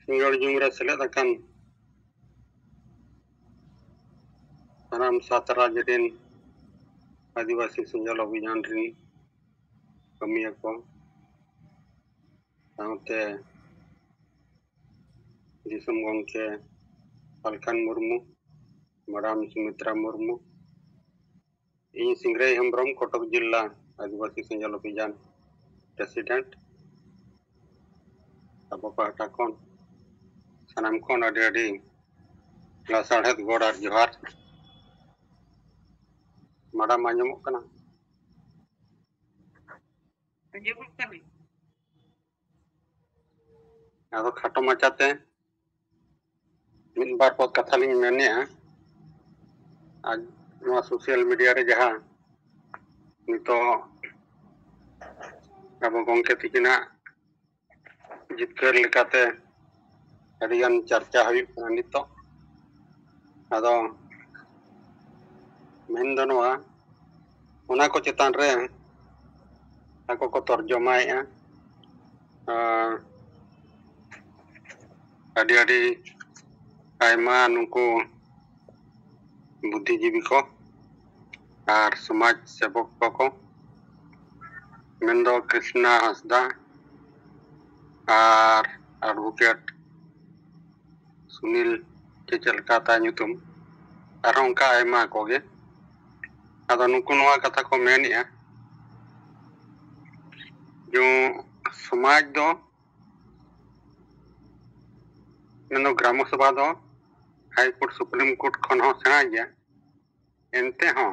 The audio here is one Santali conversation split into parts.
सिंगड़ जुमरे सेलेद अकान सानाम सातराज रेन आदिवासी सेंजल अभियान रेन कमिया को साउते दिसम गंके अलकान मुर्मू मराम सुमित्रा मुर्मू इन सिंगरे हेम्ब्रम कटक जिला आदिवासी सेंजल अभियान प्रेसिडेंट अब पाटा कोन सानाम कोन अडी लासाढ़ेद गोड़ और जोहार मराम आंजमोग कना आदो खाटो माचाते मिन बार पद कथा लिंग मेने आज नवा सोशल मीडिया रे जहां नितो अब गंके तिकिना जितकर लेकाते अडिगान चर्चा हुई नितो आदो मेन दो नवा उना को चेतान रे ako ko तर्जमाएगा adi आयमा नुको बुद्धिजीवी को और समाज सेवक को मेंदो कृष्णा हंसदा और एडवोकेट सुनील चेचलकाता नुतुम और उनका आयमा कोगे आदो नुको नवा कथा को मेनिया जो समाज दो मेनो ग्राम सभा दो हाई कोर्ट सुप्रीम कोर्ट खन हो सेना गया एनते हो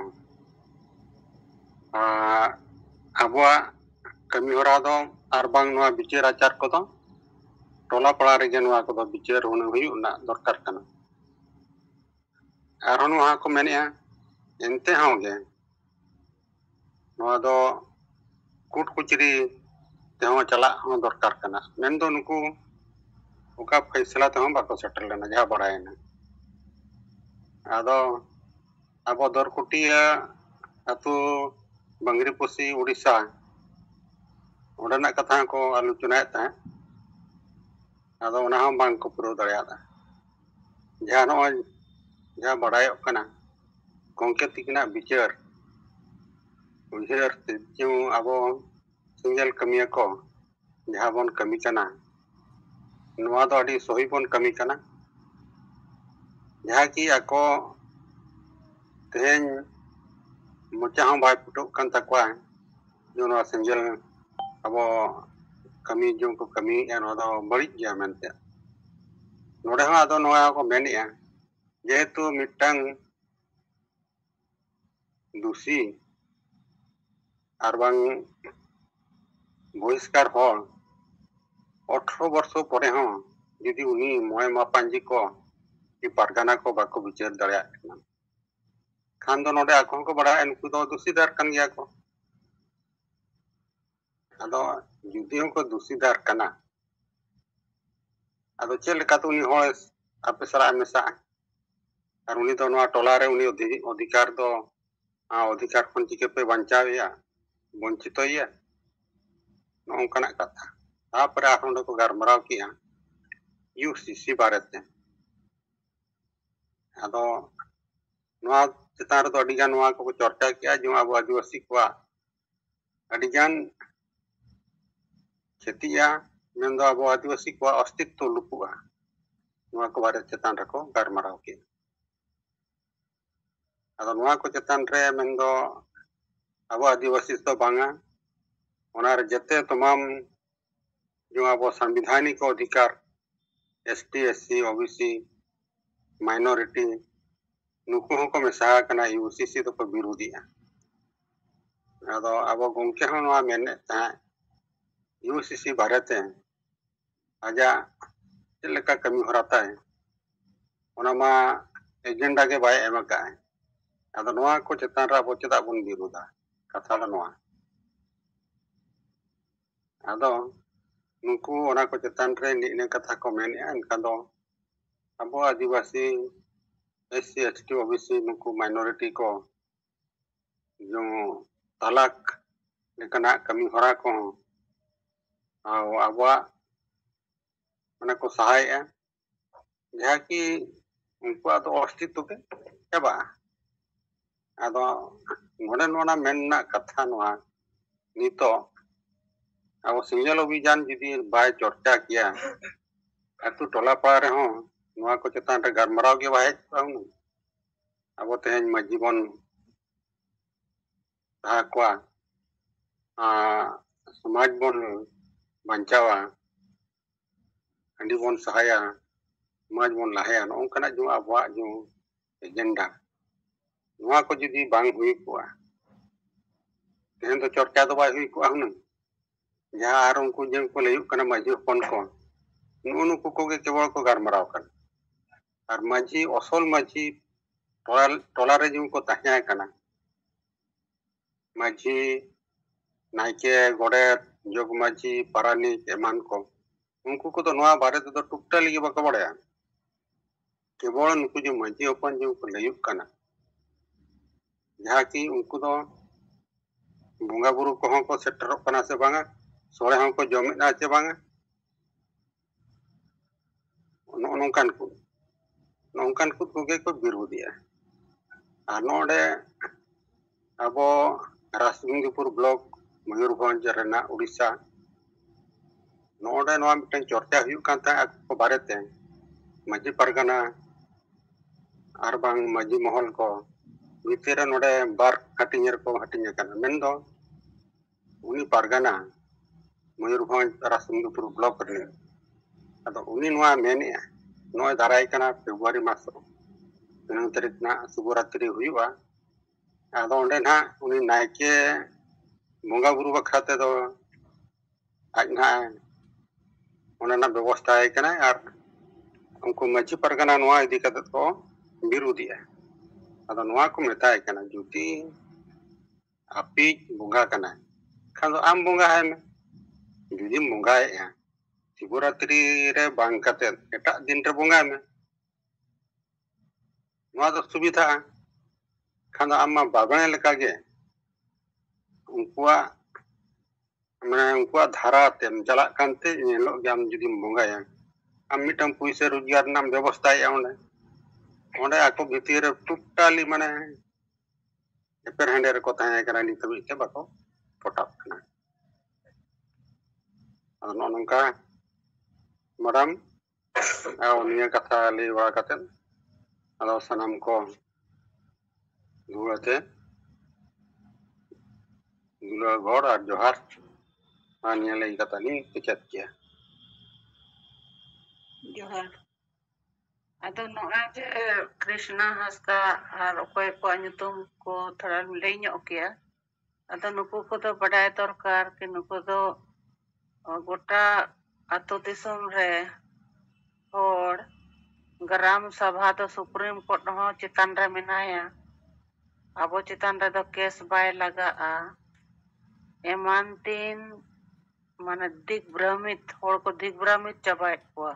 अबवा कमी होरा दो आर बांग नवा विचार आचार को दो टोला पड़ा रे जनवा को दो विचार होने हुई उना दरकार कना आर नवा को मेनिया एनते हो गे नवा दो कोर्ट कुचरी तेहो चला हो दरकार कना मेन दो नुकु उका फैसला तेहो बाको सेटल लेना जहा बड़ायना आदो अब दरकुटिया अतु बंगरीपोसी उड़ीसा ओडना कथा को आलोचना ता आदो ओना हम बांग को पुरो दड़ियादा जहा नो जहा बड़ायो कना गंके तिकना विचार उजर जो अब सिंगल कमिया को जहा बन कमी कना नवा दो अडी सही बन कमी कना जहा की आको तेन मोचा हम बाय फुटो कन तकवा जो नवा सिंगल अब कमी जो को कमी एनो दो बड़ी गया मेनते नोडे हा दो नवा को मेनिया जेहेतु मिटंग दूसी आरबांग बहिष्कार हर 18 वर्ष परे हो यदि उनी मोय मापांजी को कि पारगाना को बाको विचार दड़िया खान दो नोडे आको को बड़ा इनको दो दूषीदार कन गया को आदो जुदियों को दूषीदार कना आदो चेल का तो उनी होय आपे सरा मेसा और उनी दो नवा टोला रे उनी अधिकार दो अधिकार खन चिके पे बंचावेया वंचितोया नोंकना कथा तापर आखन को गरमराव किया यूसीसी बारेते आदो नवा चितार दो अडिगान नवा को चर्चा किया जो अब आदिवासी को अडिगान क्षतिया मेंदो अब आदिवासी को अस्तित्व लुकुआ नवा को बारे चितान रको गरमराव किया आदो नवा को चितान रे मेंदो अब आदिवासी तो बांगा ओनार जते तमाम जो अब संवैधानिक अधिकार एसटी एससी ओबीसी माइनॉरिटी नुकु को मेसा कना यूसीसी तो को विरोधिया आदो अब गंके हो नवा मेने ता यूसीसी भारते आजा चलका कमी होराता है ओनामा एजेंडा के बाय एमका है आदो नवा को चेतान रा बो चेदा बन विरोधा कथा ला नवा आदो नुकु ओना को चेतान रे निने कथा को मेने एनका दो अब आदिवासी एससी एसटी ओबीसी नुकु माइनॉरिटी को जो तलाक लेकना कमी होरा को अब ᱢᱟᱱᱮ ᱠᱚ ᱥᱟᱦᱟᱭᱮᱜᱼᱟ ᱡᱟᱦᱟᱸ ᱠᱤ ᱩᱱᱠᱩᱣᱟᱜ ᱫᱚ ᱚᱥᱛᱤᱛᱛᱚ ᱜᱮ ᱪᱟᱵᱟᱜᱼᱟ᱾ ᱟᱫᱚ ᱱᱚᱰᱮ ᱱᱚᱣᱟ ᱢᱮᱱ ᱨᱮᱱᱟᱜ ᱠᱟᱛᱷᱟ ᱱᱚᱣᱟ, ᱱᱤᱛᱚᱜ ᱟᱵᱚ ᱥᱮᱸᱜᱮᱞ ᱚᱵᱷᱤᱡᱟᱱ ᱡᱩᱫᱤ ᱵᱟᱭ ᱪᱚᱨᱪᱟ ᱠᱮᱭᱟ ᱟᱛᱳ ᱴᱚᱞᱟ ᱯᱟᱲᱟ ᱨᱮᱦᱚᱸ ᱱᱚᱣᱟ ᱠᱚ ᱪᱮᱛᱟᱱ ᱨᱮ ᱜᱟᱞᱢᱟᱨᱟᱣ ᱜᱮ ᱵᱟᱭ ᱦᱮᱡ ᱠᱚᱜᱼᱟ ᱦᱩᱱᱟᱹᱝ᱾ ᱟᱵᱚ ᱛᱮᱦᱮᱧ ᱢᱟᱺᱡᱷᱤ ᱵᱚᱱ ᱞᱟᱦᱟ ᱠᱚᱣᱟ, ᱥᱚᱢᱟᱡᱽ ᱵᱚᱱ ᱵᱟᱧᱪᱟᱣᱟ, ᱦᱟᱺᱰᱤ ᱵᱚᱱ ᱥᱟᱦᱟᱭᱟ, ᱥᱚᱢᱟᱡᱽ ᱵᱚᱱ ᱞᱟᱦᱟᱭᱟ, ᱱᱚᱜᱼᱚᱝᱠᱟᱱᱟᱜ ᱡᱮ ᱟᱵᱚᱣᱟᱜ ᱡᱮ ᱮᱡᱮᱱᱰᱟ, ᱱᱚᱣᱟ ᱠᱚ ᱡᱩᱫᱤ ᱵᱟᱝ ᱦᱩᱭ ᱠᱚᱜᱼᱟ, ᱛᱮᱦᱮᱧ ᱫᱚ ᱪᱚᱨᱪᱟ ᱫᱚ ᱵᱟᱭ ᱦᱩᱭ ᱠᱚᱜᱼᱟ ᱦᱩᱱᱟᱹᱝ᱾ ᱡᱟᱦᱟᱸ ᱟᱨ ᱩᱱᱠᱩ ᱡᱮ ᱠᱚ ᱞᱟᱹᱭᱚᱜ ᱠᱟᱱᱟ ᱢᱟᱺᱡᱷᱤ ᱦᱚᱯᱚᱱ ᱠᱚ, ᱱᱩᱠᱩ ᱠᱚᱜᱮ ᱠᱮᱵᱚᱞ ᱠᱚ ᱜᱟᱞᱢᱟᱨᱟᱣ ᱠᱟᱱᱟ᱾ ᱟᱨ ᱢᱟᱺᱡᱷᱤ, ᱚᱥᱚᱞ ᱢᱟᱺᱡᱷᱤ ᱴᱚᱞᱟᱨᱮ ᱡᱮ ᱠᱚ ᱛᱟᱦᱮᱸ ᱠᱟᱱᱟ, ᱢᱟᱺᱡᱷᱤ, ᱱᱟᱭᱠᱮ, ᱜᱚᱰᱮᱛ, ᱡᱚᱜᱽ ᱢᱟᱺᱡᱷᱤ, ᱯᱟᱨᱟᱱᱤᱠ ᱮᱢᱟᱱ ᱠᱚ, ᱩᱱᱠᱩ ᱠᱚᱫᱚ ᱱᱚᱣᱟ ᱵᱟᱨᱮ ᱛᱮᱫᱚ ᱴᱩᱠᱴᱟᱞᱤ ᱜᱮ ᱵᱟᱠᱚ ᱵᱟᱲᱟᱭᱟ᱾ ᱠᱮᱵᱚᱞ ᱱᱩᱠᱩ ᱡᱮ ᱢᱟᱺᱡᱷᱤ ᱦᱚᱯᱚᱱ ᱡᱮ ᱠᱚ ᱞᱟᱹᱭᱚᱜ ᱠᱟᱱᱟ, ᱡᱟᱦᱟᱸ ᱠᱤ ᱩᱱᱠᱩ ᱫᱚ ᱵᱚᱸᱜᱟ ᱵᱩᱨᱩ ᱠᱚᱦᱚᱸ ᱠᱚ ᱥᱮᱴᱮᱨᱚᱜ ᱠᱟᱱᱟ ᱥᱮ ᱵᱟᱝᱟ, ᱥᱚᱲᱮ ᱦᱚᱸᱠᱚ ᱡᱚᱢᱮᱫᱼᱟ ᱥᱮ ᱵᱟᱝᱟ, ᱱᱚᱜᱼᱚ ᱱᱚᱝᱠᱟᱱ ᱠᱚᱜᱮ ᱠᱚ ᱵᱤᱨᱳධᱮᱜᱼᱟ᱾ ᱟᱨ ᱱᱚᱰᱮ ᱟᱵᱚ ᱨᱟᱥᱢᱚᱱᱤᱯᱩᱨ ᱵᱞᱚᱠ ᱢᱚᱭᱩᱨᱵᱷᱚᱸᱡᱽ ᱨᱮᱱᱟᱜ ᱩᱲᱤᱥᱥᱟ, ᱱᱚᱰᱮ ᱱᱚᱣᱟ ᱢᱤᱫᱴᱮᱱ ᱪᱚᱨᱪᱟ ᱦᱩᱭᱩᱜ ᱠᱟᱱ ᱛᱟᱦᱮᱸᱫ ᱟᱠᱚ ᱵᱟᱨᱮᱛᱮ, ᱢᱟᱺᱡᱷᱤ ᱯᱟᱨᱜᱟᱱᱟ ᱟᱨ ᱵᱟᱝ ᱢᱟᱺᱡᱷᱤ ᱢᱚᱦᱚᱞ ᱠᱚ ᱵᱷᱤᱛᱤᱨ ᱨᱮ ᱱᱚᱰᱮ ᱵᱟᱨ ᱦᱟᱹᱴᱤᱧ ᱨᱮᱠᱚ ᱦᱟᱹᱴᱤᱧ ᱟᱠᱟᱱᱟ᱾ ᱢᱮᱱᱫᱚ ᱩᱱᱤ ᱯᱟᱨᱜᱟᱱᱟ ᱢᱚᱭᱩᱨᱵᱷᱚᱸᱡᱽ ᱨᱟᱥᱢᱚᱱᱤᱯᱩᱨ ᱵᱞᱚᱠ ᱨᱮ, ᱟᱫᱚ ᱩᱱᱤ ᱱᱚᱣᱟ ᱢᱮᱱᱮᱜᱼᱟ, ᱱᱚᱜᱼᱚᱭ ᱫᱟᱨᱟᱭ ᱠᱟᱱᱟ ᱯᱷᱮᱵᱨᱩᱣᱟᱨᱤ ᱢᱟᱥ ᱨᱮ 3 ᱛᱟᱹᱨᱤᱠᱷ ᱨᱮᱱᱟᱜ ᱥᱤᱵᱚᱨᱟᱛᱨᱤ ᱦᱩᱭᱩᱜᱼᱟ᱾ ᱟᱫᱚ ᱚᱸᱰᱮ ᱱᱟᱦᱟᱜ ᱩᱱᱤ ᱱᱟᱭᱠᱮ ᱵᱚᱸᱜᱟ ᱵᱩᱨᱩ ᱵᱟᱠᱷᱨᱟ ᱛᱮᱫᱚ ᱟᱡ ᱱᱟᱦᱟᱜ ᱚᱱᱟ ᱵᱮᱵᱚᱥᱛᱷᱟᱭ ᱠᱟᱱᱟᱭ, ᱟᱨ ᱩᱱᱠᱩ ᱢᱟᱺᱡᱷᱤ ᱯᱟᱨᱜᱟᱱᱟ ᱱᱚᱣᱟ ᱤᱫᱤ ᱠᱟᱛᱮᱫ ᱠᱚ ᱵᱤᱨᱳධᱮᱜᱼᱟ᱾ ᱟᱫᱚ ᱱᱚᱣᱟ ᱠᱚ ᱢᱮᱛᱟᱭ ᱠᱟᱱᱟ, ᱡᱩᱫᱤ ᱟᱯᱤᱡ ᱵᱚᱸᱜᱟ ᱠᱟᱱᱟᱭ ᱠᱷᱟᱱ ᱫᱚ ᱟᱢ ᱵᱚᱸᱜᱟ ᱟᱭ ᱢᱮ᱾ ᱡᱩᱫᱤᱢ ᱵᱚᱸᱜᱟᱭᱮᱜᱼᱟ ᱥᱤᱵᱚᱨᱟᱛᱨᱤ ᱨᱮ ᱵᱟᱝ ᱠᱟᱛᱮᱫ ᱮᱴᱟᱜ ᱫᱤᱱ ᱨᱮ ᱵᱚᱸᱜᱟᱭ ᱢᱮ, ᱱᱚᱣᱟ ᱫᱚ ᱥᱩᱵᱤᱫᱷᱟᱜᱼᱟ᱾ ᱠᱷᱟᱱ ᱫᱚ ᱟᱢ ᱢᱟ ᱵᱟᱜᱽᱣᱮ ᱞᱮᱠᱟᱜᱮ ᱩᱱᱠᱩᱣᱟᱜ ᱫᱷᱟᱨᱟ ᱛᱮᱢ ᱪᱟᱞᱟᱜ ᱠᱟᱱᱛᱮ ᱮᱱᱦᱤᱞᱳᱜ ᱜᱮ ᱟᱢ ᱡᱩᱫᱤᱢ ᱵᱚᱸᱜᱟᱭᱟ, ᱟᱢ ᱢᱤᱫᱴᱟᱝ ᱯᱩᱭᱥᱟᱹ ᱨᱳᱡᱽᱜᱟᱨ ᱨᱮᱱᱟᱜ ᱮᱢ ᱵᱮᱵᱚᱥᱛᱷᱟᱭᱮᱜᱼᱟ᱾ ᱚᱸᱰᱮ ᱟᱠᱚ ᱵᱷᱤᱛᱤᱨ ᱨᱮ ᱴᱩᱠᱴᱟᱞᱤ ᱢᱟᱱᱮ ᱮᱯᱮᱨᱦᱮᱸᱰᱮ ᱨᱮᱠᱚ ᱛᱟᱦᱮᱸ ᱠᱟᱱᱟ, ᱱᱤᱛ ᱦᱟᱹᱵᱤᱡ ᱛᱮ ᱵᱟᱠᱚ ᱯᱚᱴᱟᱜ ᱠᱟᱱᱟ᱾ ᱟᱫᱚ ᱱᱚᱜᱼᱚ ᱱᱚᱝᱠᱟ ᱢᱮᱰᱟᱢ, ᱱᱤᱭᱟᱹ ᱠᱟᱛᱷᱟ ᱞᱟᱹᱭ ᱵᱟᱲᱟ ᱠᱟᱛᱮᱫ ᱟᱫᱚ ᱥᱟᱱᱟᱢ ᱠᱚ ᱫᱩᱞᱟᱹᱲ ᱜᱚᱰ ᱟᱨ ᱡᱚᱦᱟᱨ, ᱟᱨ ᱱᱤᱭᱟᱹ ᱞᱟᱹᱭ ᱠᱟᱛᱷᱟ ᱞᱤᱧ ᱠᱮᱪᱮᱫ ᱠᱮᱭᱟ᱾ ᱡᱚᱦᱟᱨ᱾ ᱟᱫᱚ ᱱᱚᱜᱼᱚᱭ ᱡᱮ ᱠᱨᱤᱥᱱᱟ ᱦᱟᱸᱥᱫᱟ ᱟᱨ ᱚᱠᱚᱭ ᱠᱚᱣᱟᱜ ᱧᱩᱛᱩᱢ ᱠᱚ ᱛᱷᱚᱲᱟᱢ ᱞᱟᱹᱭ ᱧᱚᱜ ᱠᱮᱭᱟ, ᱟᱫᱚ ᱱᱩᱠᱩ ᱠᱚᱫᱚ ᱵᱟᱰᱟᱭ ᱫᱚᱨᱠᱟᱨ ᱠᱤ ᱱᱩᱠᱩ ᱫᱚ ᱜᱚᱴᱟ ᱟᱛᱳ ᱫᱤᱥᱚᱢ ᱨᱮ ᱦᱚᱲ, ᱜᱨᱟᱢ ᱥᱚᱵᱷᱟ ᱫᱚ ᱥᱩᱯᱨᱤᱢ ᱠᱳᱨᱴ ᱦᱚᱸ ᱪᱮᱛᱟᱱ ᱨᱮ ᱢᱮᱱᱟᱭᱟ, ᱟᱵᱚ ᱪᱮᱛᱟᱱ ᱨᱮᱫᱚ ᱠᱮᱥ ᱵᱟᱭ ᱞᱟᱜᱟᱜᱼᱟ, ᱮᱢᱟᱱ ᱫᱤᱱ ᱢᱟᱱᱮ ᱫᱤᱜ ᱵᱨᱟᱢᱤᱛ ᱦᱚᱲ ᱠᱚ ᱫᱤᱜ ᱵᱨᱟᱢᱤᱛ ᱪᱟᱵᱟᱭᱮᱫ ᱠᱚᱣᱟ᱾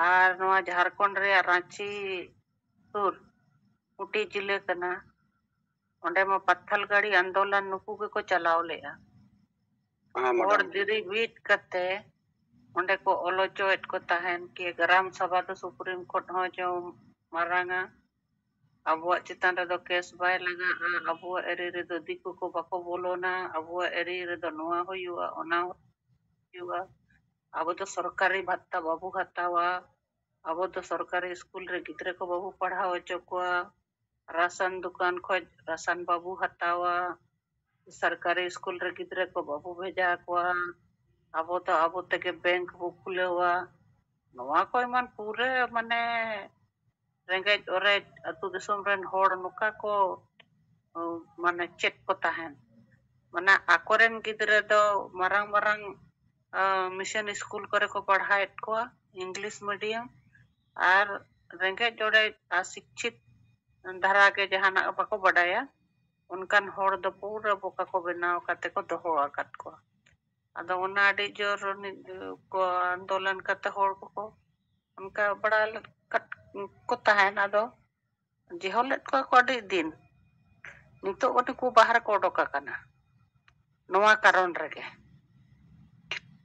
ᱟᱨ ᱱᱚᱣᱟ ᱡᱷᱟᱲᱠᱷᱚᱸᱰ ᱨᱮᱭᱟᱜ ᱨᱟᱸᱪᱤ ᱥᱩᱨ ᱠᱩᱴᱤ ᱡᱤᱞᱟᱹ ᱠᱟᱱᱟ, ᱚᱸᱰᱮ ᱢᱟ ᱯᱟᱛᱷᱟᱞ ᱜᱟᱹᱲᱤ ᱟᱱᱫᱳᱞᱚᱱ ᱱᱩᱠᱩ ᱜᱮᱠᱚ ᱪᱟᱞᱟᱣ ᱞᱮᱜᱼᱟ᱾ ᱦᱚᱲ ᱫᱤᱨᱤ ᱵᱤᱫ ᱠᱟᱛᱮ ᱚᱸᱰᱮ ᱠᱚ ᱚᱞᱚᱪᱚᱭᱮᱫ ᱠᱚ ᱛᱟᱦᱮᱱ ᱠᱤ ᱜᱨᱟᱢ ᱥᱚᱵᱷᱟ ᱫᱚ ᱥᱩᱯᱨᱤᱢ ᱠᱳᱨᱴ ᱦᱚᱸ ᱡᱚ ᱢᱟᱨᱟᱝᱟ, ᱟᱵᱚᱣᱟᱜ ᱪᱮᱛᱟᱱ ᱨᱮᱫᱚ ᱠᱮᱥ ᱵᱟᱭ ᱞᱟᱜᱟᱜᱼᱟ, ᱟᱵᱚᱣᱟᱜ ᱮᱨᱤ ᱨᱮᱫᱚ ᱫᱤᱠᱩ ᱠᱚ ᱵᱟᱠᱚ ᱵᱚᱞᱚᱱᱟ, ᱟᱵᱚᱣᱟᱜ ᱮᱨᱤ ᱨᱮᱫᱚ ᱱᱚᱣᱟ ᱦᱩᱭᱩᱜᱼᱟ, ᱚᱱᱟ ᱦᱩᱭᱩᱜᱼᱟ, ᱟᱵᱚ ᱫᱚ ᱥᱚᱨᱠᱟᱨᱤ ᱵᱷᱟᱛᱟ ᱵᱟᱵᱚ ᱦᱟᱛᱟᱣᱟ, ᱟᱵᱚ ᱫᱚ ᱥᱚᱨᱠᱟᱨᱤ ᱥᱠᱩᱞ ᱨᱮ ᱜᱤᱫᱽᱨᱟᱹ ᱠᱚ ᱵᱟᱵᱚ ᱯᱟᱲᱦᱟᱣ ᱦᱚᱪᱚ ᱠᱚᱣᱟ, ᱨᱟᱥᱚᱱ ᱫᱚᱠᱟᱱ ᱠᱷᱚᱡ ᱨᱟᱥᱚᱱ ᱵᱟᱵᱚ ᱦᱟᱛᱟᱣᱟ, ᱥᱚᱨᱠᱟᱨᱤ ᱥᱠᱩᱞ ᱨᱮ ᱜᱤᱫᱽᱨᱟᱹ ᱠᱚ ᱵᱟᱵᱚ ᱵᱷᱮᱡᱟ ᱠᱚᱣᱟ, ᱟᱵᱚ ᱫᱚ ᱟᱵᱚ ᱛᱮᱜᱮ ᱵᱮᱝᱠ ᱵᱚ ᱠᱷᱩᱞᱟᱹᱣᱟ, ᱱᱚᱣᱟ ᱠᱚ ᱮᱢᱟᱱ ᱯᱩᱨᱟᱹ ᱢᱟᱱᱮ ᱨᱮᱸᱜᱮᱡ ᱚᱨᱮᱡ ᱟᱹᱛᱩ ᱫᱤᱥᱚᱢ ᱨᱮᱱ ᱦᱚᱲ ᱱᱚᱝᱠᱟ ᱠᱚ ᱢᱟᱱᱮ ᱪᱮᱫ ᱠᱚ ᱛᱟᱦᱮᱱ, ᱢᱟᱱᱮ ᱟᱠᱚᱨᱮᱱ ᱜᱤᱫᱽᱨᱟᱹ ᱫᱚ ᱢᱟᱨᱟᱝ ᱢᱟᱨᱟᱝ ᱢᱤᱥᱚᱱ ᱥᱠᱩᱞ ᱠᱚᱨᱮ ᱠᱚ ᱯᱟᱲᱦᱟᱣᱮᱫ ᱠᱚᱣᱟ ᱤᱝᱞᱤᱥ ᱢᱤᱰᱤᱭᱟᱢ, ᱟᱨ ᱨᱮᱸᱜᱮᱡ ᱚᱨᱮᱡ ᱚᱥᱤᱪᱪᱷᱤᱛ ᱫᱷᱟᱨᱟ ᱜᱮ ᱡᱟᱦᱟᱱᱟᱜ ᱵᱟᱠᱚ ᱵᱟᱰᱟᱭᱟ, ᱚᱱᱠᱟᱱ ᱦᱚᱲ ᱫᱚ ᱯᱩᱨᱟᱹ ᱵᱚᱠᱟ ᱠᱚ ᱵᱮᱱᱟᱣ ᱠᱟᱛᱮ ᱠᱚ ᱫᱚᱦᱚ ᱟᱠᱟᱫ ᱠᱚᱣᱟ᱾ ᱟᱫᱚ ᱚᱱᱟ ᱟᱹᱰᱤ ᱡᱳᱨ ᱠᱚ ᱟᱱᱫᱳᱞᱚᱱ ᱠᱟᱛᱮ ᱦᱚᱲ ᱠᱚᱠᱚ ᱚᱱᱠᱟ ᱵᱟᱲᱟ ᱠᱚ ᱛᱟᱦᱮᱱ, ᱟᱫᱚ ᱡᱮᱦᱚᱞ ᱞᱮᱫ ᱠᱚᱣᱟ ᱠᱚ ᱟᱹᱰᱤ ᱫᱤᱱ, ᱱᱤᱛᱚᱜ ᱩᱱᱠᱩ ᱵᱟᱦᱨᱮ ᱠᱚ ᱚᱰᱳᱠ ᱟᱠᱟᱱᱟ ᱱᱚᱣᱟ ᱠᱟᱨᱚᱱ ᱨᱮᱜᱮ,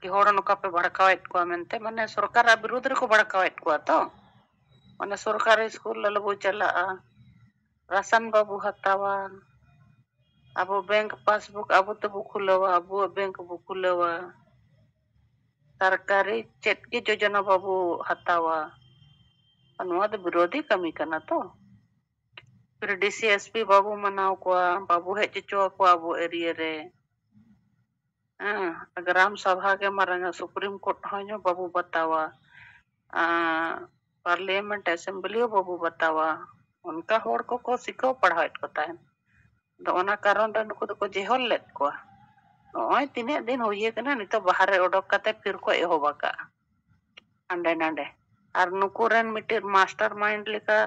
कि हर नौका पे भड़कावेत को मेनते माने सरकार विरोध रे को भड़कावेत को तो माने सरकारी स्कूल लबो चला राशन बाबू हतावा अब बैंक पासबुक अब तो खुलवा अब बैंक बु खुलवा सरकारी चेत की योजना बाबू हतावा अनुवा तो विरोधी कमी करना तो फिर डीसीएसपी बाबू मनाव को बाबू हेज चो को अब एरिया रे ग्राम सभा के मारंगा सुप्रीम कोर्ट हो बाबू बतावा पार्लियामेंट असेंबली बाबू बतावा उनका होड़ को सिखो पढ़ावत को ताहन तो ओना कारण रे नुको को जेहल लेत को ओय तिने दिन होइए कना नितो बाहर ओडक कते फिर को एहोबा का अंडे नांडे और नुको रेन मिटे मास्टर माइंड लेका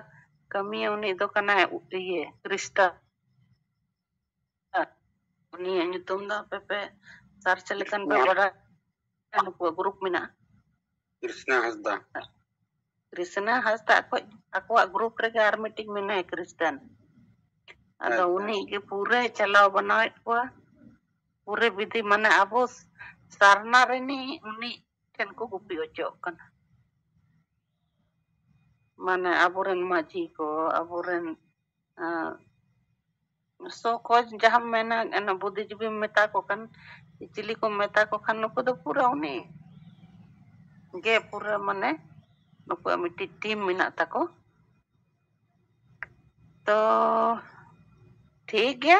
कमी उनी दो कना ये क्रिस्टा उनी nyutum दा पे सर्च लेकन पे बड़ा नुको ग्रुप मिना कृष्णा हस्ता ako ग्रुप रे आर मीटिंग में ना क्रिस्टन अदा उनी के पूरे चलाव बनावत को पूरे विधि माने अबो सारना रेनी उनी ठन को गुपी ओचो कना माने अबोरेन माजी को अबोरेन सो को जहां मैंने एना बुद्धिजीवी मेता को कन चिली को मेता को खान नुको तो पूरा उनी गे पूरा माने नुको मिट्टी टीम मिना ताको तो ठीक गया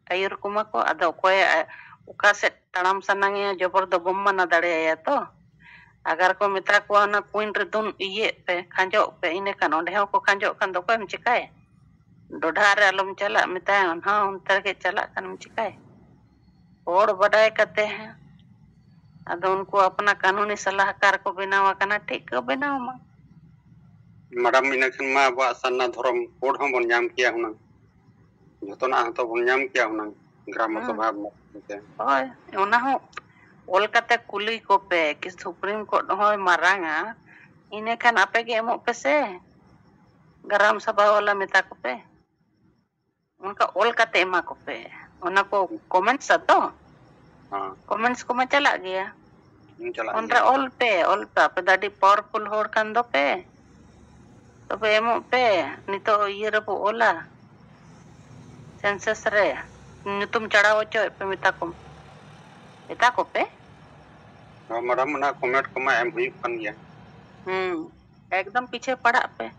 आयुर कुमा को अदा कोय उका से तड़ाम सनांगे जबर दो बम्मना दड़े या तो अगर को मिता को ना क्वीन रे दुन ये पे खांजो पे इने कान ओंडे को खांजो कान दो को चिकाय डोढा रे अलम चला मिता हां उनतर के चला कान चिकाय और बड़ाई करते हैं अदा उनको अपना कानूनी सलाहकार को बनावा कना ठीक को बनावा मा मैडम इने खन मा बा सन्ना धर्म कोड हम बन नाम किया हुना जतना तो बन नाम किया हुना ग्राम सभा में ओय ओना हो ओलकाते कुली को पे कि सुप्रीम कोर्ट होय मारांगा इने खान आपे के एमो पे से ग्राम सभा वाला मिता को पे उनका ओलकाते एमा को पे ओना को कमेंट्स तो हां कमेंट्स को में चला गया उनरा ओल पे दादी पावरफुल होड़ कान दो पे तो पे एमो पे नितो ये रबो ओला सेंसस रे तुम चढ़ाओ चो पे मिता को पे मैडम ना कमेंट को मैं एम हुई कन गया एकदम पीछे पड़ा पे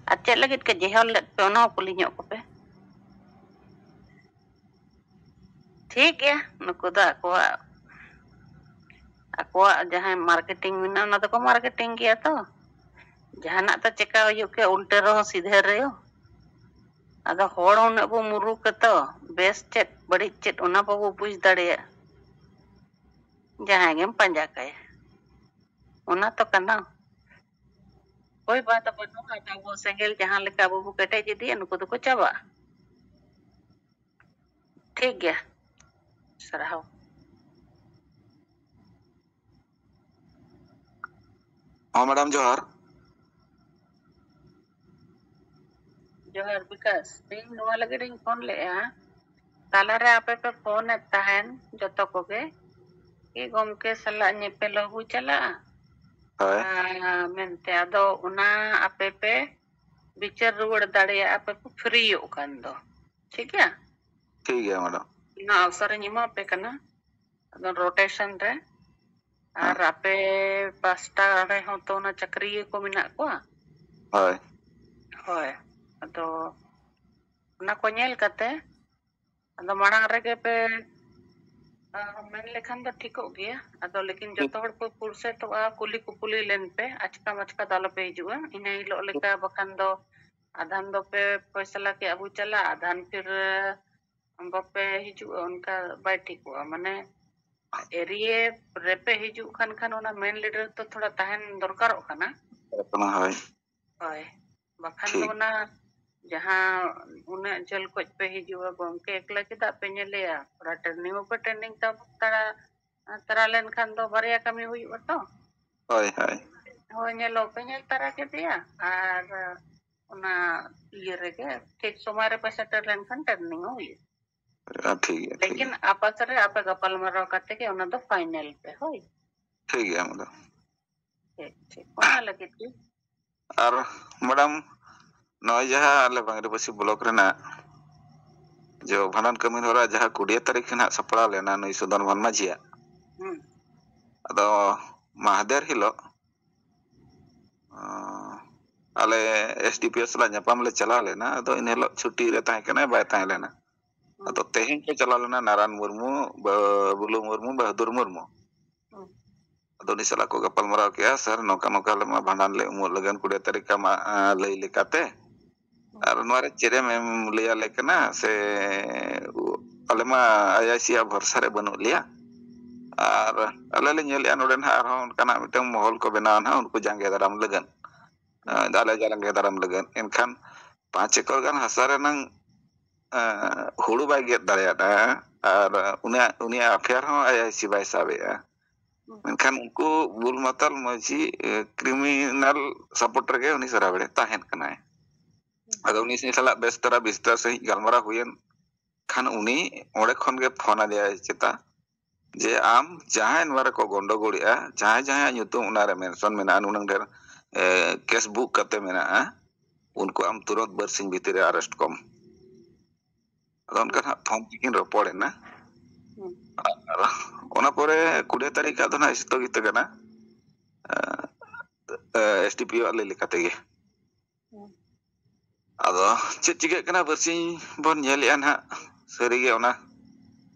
अच्छे लगे के जेहल पे ओना पुली ᱧᱚᱜ को पे ठीक है नुको दा को जहां मार्केटिंग मिना ना तो को मार्केटिंग किया तो जहाना तो चेका हो के उल्टे रहो सीधे रहो अदा होड़ उन बो मुरु के तो बेस चेत बड़ी चेत ओना बो बुझ दड़े जहां गेम पंजा काय ओना तो कना कोई बात बनो आता वो सेंगेल जहां लेका बाबू कटे जदी नुको तो को चाबा ठीक गया सराहो हाँ मैडम जोहार जोहार विकास इन नोवा लगे रिंग फोन ले ताला रे आपे पे फोन ताहन जतो को के कि गमके सला नेपे लगू चला मेनते अदो उना आपे पे बिचार रुवड़ दाड़े आपे पे फ्री ओकन दो ठीक है मैडम ना अवसर निमा पे कना अदो रोटेशन रे और आपे पास्ता रे हो तो ना चक्री को मिना को हाय होय अदो ना को नेल कते अदो मांग रे पे मेन लेखन तो ठीक हो गया अदो लेकिन जतो हड़ को पुरसे तो कुली कुपुली लेन पे अचका मचका दाल पे हिजुआ इने हिलो लेका बखान दो आधान दो पे फैसला के अबू चला आधान फिर बपे हिजु उनका बाय ठीक हुआ माने एरिया रेपे हिजु खान ओना मेन लीडर तो थोड़ा तहन दरकार होना अपना हाय होय बखान दो ना जहां उन्हें जल को पे हिजुआ गमके एकला के पे नेलेया पूरा ट्रेनिंग तब तरा लेन खान दो बारिया कमी हुई तो हो नेलो पे नेल तरा के दिया और उना ये रेगे ठीक समय रे पैसा लेन खान ट्रेनिंग हुई ठीक है लेकिन आपस रे आपे गपल मरो कते के उना दो फाइनल पे होई ठीक है मैडम ठीक ठीक ᱚᱱᱟ ᱞᱟᱹᱜᱤᱫ ᱜᱮ और मैडम नॉय जहाँ आले बांग्रीपसी ब्लॉक रेना जो भांडन कमी होरा जहाँ 20 तारीख ना सपड़ा लेना नई सुदन वन माझिया अदो महादेर हिलो आले एसडीपीएस ला ᱧᱟᱯᱟᱢ ले चला लेना अदो इन हिलो छुट्टी रे ताहे कना बाय ताहे लेना अदो तेहें को चला लेना नारायण मुर्मू बुलु मुर्मू बहादुर मुर्मू अदो नि सला को गपल मराव किया सर नौका नौका ले मा भांडन ले उमु लगन 20 तारीख का मा लई लेकाते और नोरे चेरे में लिया लेकना से अले मा आईआईसी भरसा रे बनु लिया और अले ले नेल नोडेन हा आरो उनकाना मिटंग महल को बनाव ना उनको जांगे दाराम लगन दाले जांगे दाराम लगन एनखान 5 एकड़ गान हसा रे नंग हुड़ू बाय गेट दाड़ेयादा और उनिया अफेयर हो आईआईसी बाय साबेया मेनखान उनको बुल मतल मजी क्रिमिनल सपोर्टर के उनी सरा बड़े ताहेन कनाय अदो उनी से सला बेस्तरा बिस्तर से गलमरा हुयन खान उनी ओड़े खन के फोन आदिया चिता जे आम जहां नवारे को गंडगोड़िया जहां जहां nyutum उनारे मेंशन मेना उनंग देर केस बुक करते मेना उनको आम तुरंत बरसिंग भीतर अरेस्ट कम अदो उनका फोन किन रपोड़े ना ओना परे 20 तारीख का ना स्थगित कना एसडीपीओ ले लेकाते गे अदो चेक चिके कना बरसिंग बन नेलिया ना सरीगे ओना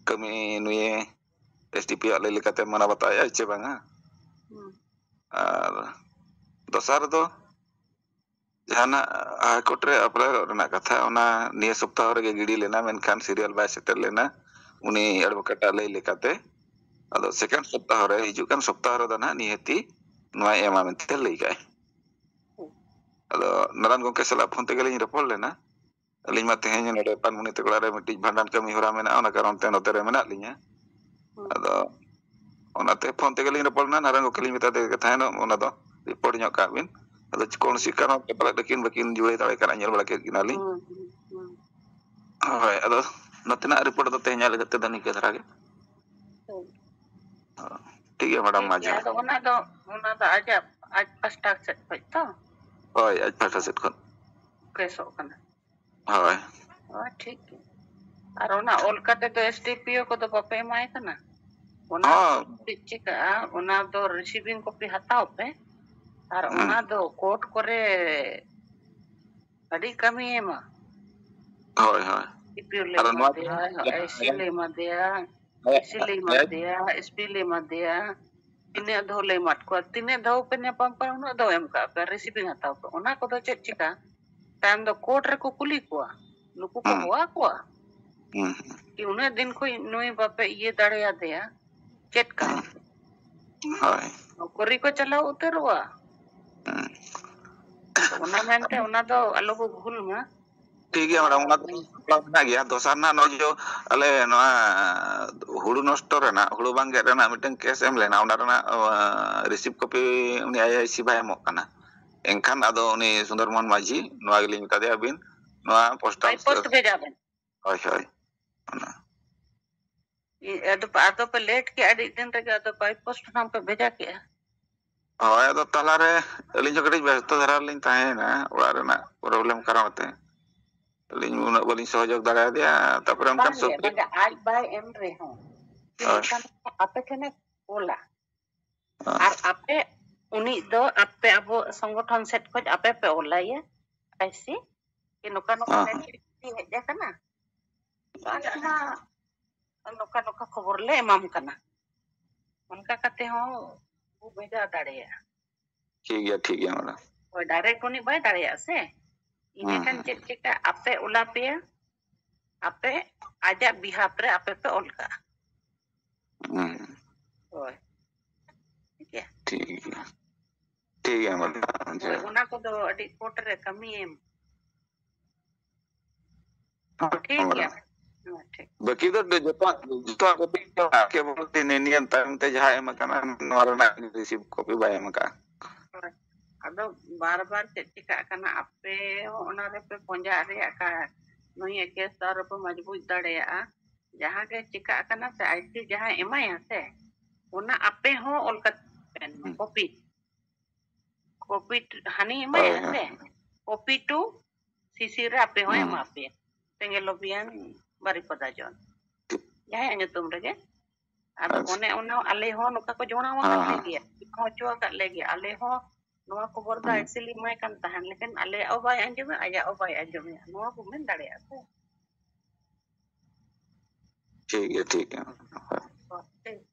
कमी नुये एसडीपीओ ले लेकाते मना बताया चे बांगा और दोसार दो जाना हाईकोर्ट रे अप्लाई रना कथा ओना निये सप्ताह रे गिडी लेना मेनखान सीरियल बाय सेटल लेना उनी एडवोकेट ले लेकाते अदो सेकंड सप्ताह रे हिजुकान सप्ताह रे दना नियति नवा एमा मेनते लई गाय अदो नारायण गोंके सला फोन ते गेलिन रपोल लेना अलिन मा तेहेन नडे पान मुनि तकड़ा रे मिटिज भांडन कमी होरा मेना ओना कारण ते नोते रे मेना लिnya अदो ओनाते फोन ते गेलिन रपोल ना नारायण गोंके लिन मेता ते कथा न ओना दो रिपोर्ट ᱧᱚᱜ का बिन अदो कौन सी कारण ते पला दकिन बकिन जुड़े दाड़े करा ñel बड़ा के किनाली हाय अदो नतना रिपोर्ट दो तेहेन ñal गते दनी के धरा के ठीक है मैडम माजे ᱟᱫᱚ ᱚᱱᱟ ᱫᱚ ᱟᱡ ᱯᱟᱥᱴᱟ ᱥᱮᱫ ᱠᱷᱚᱡ ᱛᱚ होय आज पाटा सेट खन ᱠᱮᱥᱚᱜ ᱠᱟᱱᱟ होय ठीक है और ओना ऑल काटे तो एसडीपीओ को तो बापे एमाय कना ओना चिका ओना दो रिसीविंग कॉपी हताओ पे और ओना दो कोर्ट करे अड़ी कमी एमा होय होय एसडीपीओ ले मदिया एसी ले मदिया एसी ले मदिया एसपी ले मदिया तिने धो ले मत को तिने धो पे ने पम पर उन दो एम का पे रिसीविंग हताओ पे ओना को तो चेक चिका टाइम दो कोर्ट रे को कुली को नुकु को हुआ को कि उन्हें दिन को नुई बापे ये दड़िया दिया चेक का हाय नौकरी को चलाओ उतरवा ओना मेनते ओना दो आलो को भूल मा ठीक है मैडम ओना ना गया दोसार ना नो जो अले नोआ हुड़ू नष्ट रेना हुड़ू बांगे रेना मिटन केस एम लेना ओना रेना रिसीव कॉपी उनी आईआईसी बाय एमो कना एनखान आदो उनी सुंदरमोहन माझी नोआ गेली मिता दे अबिन नोआ पोस्ट भेजा बन होय होय ओना आदो पे लेट के अड़ी दिन रे आदो बाय पोस्ट नाम पे भेजा के होय आदो तला रे अलिन जो कटी व्यस्त धरा लिन ताहे ना ओड़ा रेना प्रॉब्लम करावते अलिन उना बलिन सहयोग दाड़ा दिया तापर हम कर सब आज बाय एम रे हो आपे केने बोला और आपे उनी दो आपे अबो संगठन सेट खोज आपे पे ओलाये ऐसी कि नोका नोका नेटी हेजा कना आना नोका नोका खबर ले एमाम कना उनका कते हो वो भेजा दाड़िया ठीक है मैडम ओय डायरेक्ट उनी बाय दाड़िया से इने kan चेक चेक आपे ओला पे आपे आजा बिहाफ रे आपे पे ओलका ओय ठीक है मैडम ओना को दो अडी कोर्ट रे कमी एम ठीक है बाकी तो जो के बोलते नियन टाइम ते जहां एम कना नोरना रिसीव कॉपी बाय एम का अदो बार बार चिका कना आपे ओना रे पे पंजा रे का नई केस तार पे मजबूत दड़ेया जहां के चिका कना से आईसी जहां एमाया से ओना आपे हो ओलका Kopi. Kopi hani emaya se. Kopi tu sisira ape hoy mape. Pengelobian Baripada Jon. Jaya nyutum rege. Ado one ono ale ho nuka ko jona wa kat legi. Ko chua kat legi ale ho noa ko borda actually mai kan tahan lekin ale obai anjum aya obai anjum noa ko men dare ase. ठीक है